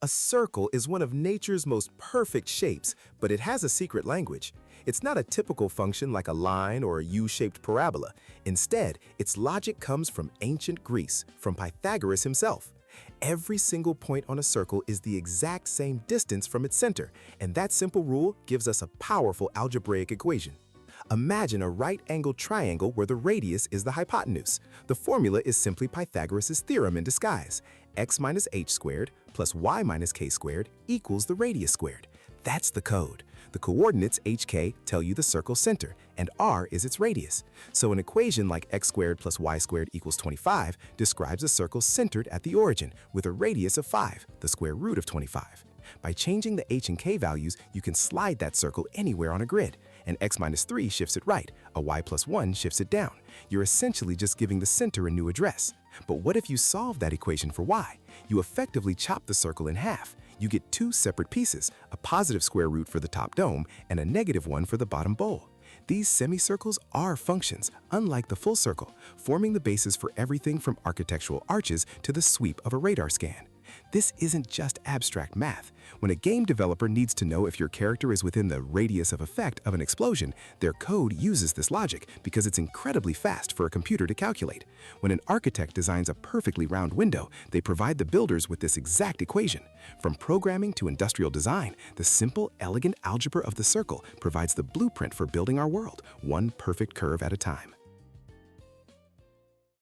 A circle is one of nature's most perfect shapes, but it has a secret language. It's not a typical function like a line or a U-shaped parabola. Instead, its logic comes from ancient Greece, from Pythagoras himself. Every single point on a circle is the exact same distance from its center, and that simple rule gives us a powerful algebraic equation. Imagine a right-angled triangle where the radius is the hypotenuse. The formula is simply Pythagoras' theorem in disguise. X minus h squared plus y minus k squared equals the radius squared. That's the code. The coordinates hk tell you the circle's center, and r is its radius. So an equation like x squared plus y squared equals 25 describes a circle centered at the origin with a radius of 5, the square root of 25. By changing the h and k values, you can slide that circle anywhere on a grid. An x minus 3 shifts it right, a y plus 1 shifts it down. You're essentially just giving the center a new address. But what if you solve that equation for y? You effectively chop the circle in half. You get two separate pieces, a positive square root for the top dome and a negative one for the bottom bowl. These semicircles are functions, unlike the full circle, forming the basis for everything from architectural arches to the sweep of a radar scan. This isn't just abstract math. When a game developer needs to know if your character is within the radius of effect of an explosion, their code uses this logic because it's incredibly fast for a computer to calculate. When an architect designs a perfectly round window, they provide the builders with this exact equation. From programming to industrial design, the simple, elegant algebra of the circle provides the blueprint for building our world, one perfect curve at a time.